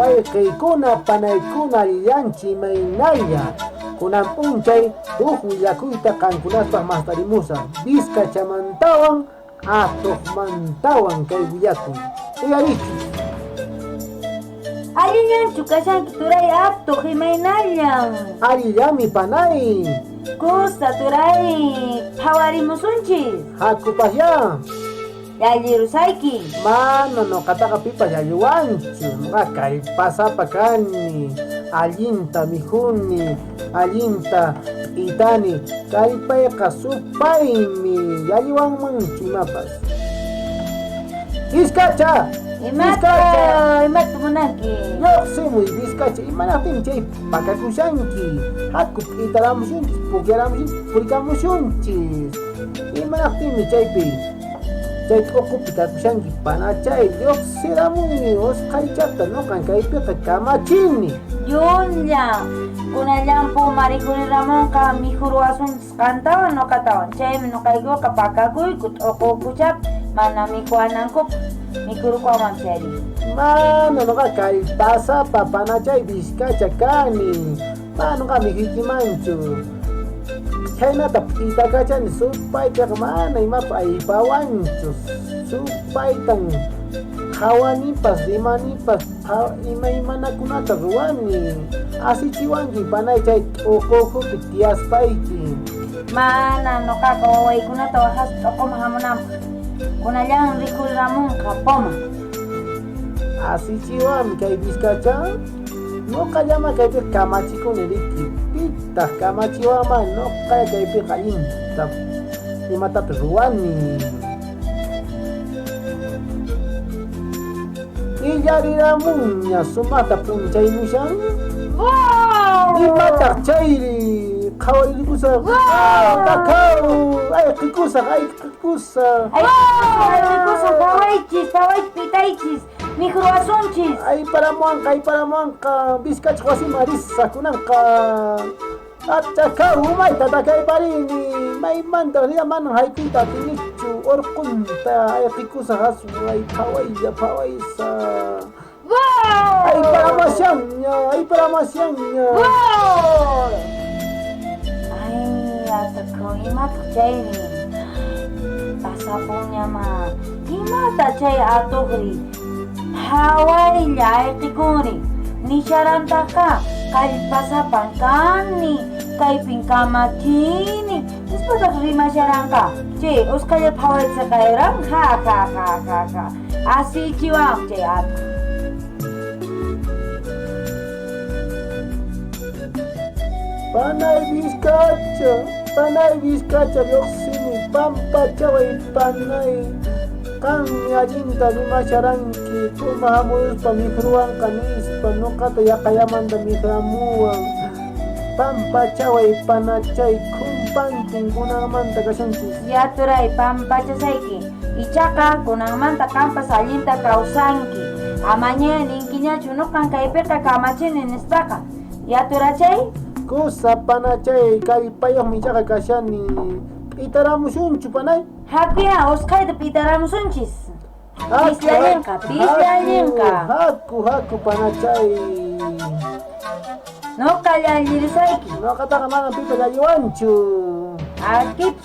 wayqiykuna panaykuna alliyanchik imaynalla kunan p'unchay huk willakuyta qankunaspaq mastarimusa Vizcachamantawan atuqmantawan kay willakuy uyarichis. Allinyanchu kashanki turay atuq imaynallan. Allillami panay. Kusa turay phawarimusunchis. Hakupasya. Yallirusayki. Mano noqataqa pipas yalliwanchu. Nuqa kallpasapa kani. Allinta mikhuni. Allinta itani. Kallpayqa supaymi. Yalliwanmanchu imapas. Vizcacha. Imata munanki. Lluqsimuy Vizcacha imanaptin chay pakakushanki. Hakut itaramushunchis, pukyaramushunchis, purikamushunchis. Imanaptinmi chaypi chay t'uqupi kakushanki panachay lluqsiramuni usqaychata nuqan kaypiqa kamachini. Yunya kunallampu marikuriramunqa mihur wasunchis qantawan nuqatawan. Chaymi nuqaykuqa pakakuyku t'uqukuchap mana mikhuanankup mikurukwaman chayri. Mano nuqa kallpasapa panachay Vizcacha kani. Mano nuqa mihuykimanchu. Chaynata itakachani supaytaqa mana imapa aypawanchu. Supaytan qhawanipas imanipas imaymanakunata ruwani. Asichiwanki panay chay t'uqukupi tiyaspayki. Mana nuqaqa wawaykunata wahas t'uquma hamunanpaq. Kunallan rikuriramunqa poma. Asichiwanmi kay Vizcacha. Nuqallama kaypi kamachikuni riki. Pitaq kamachiwanman nuqa kaypiqa allinta imatapis ruwani. Illariramunña sumaqta p'unchaymushan. Imataq chayri qhawayrikusa. Kakao. Ay qhikusaq. Phawaychis pitaychis mihur wasunchis. Ay paramuanqa Vizcacha wasima risakunanqa. Achakau umayta takayparini. Maymanta riya manan haykuyta atinichu urqunta ay qhikusaq asu ay phawaysa. Ay paramasyanña. Ay atakaw imataq chayri. Pasapuñama imata chay atuqri phawaylla ayqikuri nisharantaqa kallpasapan kani kaypin kamachini nispataq rimasharanqa chay usqalla phawaycha kayran ha asichiwan chay atuq. Panay Vizcacha lluqsimi pampa chaway panay qanmi allinta rimasharanki puma hamuyuspa mihruwanqa nispa nuqata yaqallamanta mihramuwan pampa chaway panachay khumpantin kunanmanta kashunchis. Yaturay pampachasayki ichaqa kunanmanta qampas allinta kawsanki amaña ninkiñachu nuqan kaypiqa kamachini nispaqa yaturachay. Kusa panachay kallpayuqmi ichaqa kashani. Pitaramushunchu panay. Hakuya usqayta pitaramusunchis. Pisllallinqa. Haku panachay. Nuqa llallirusayki. Nuqataqa mana pipas yalliwanchu. Akip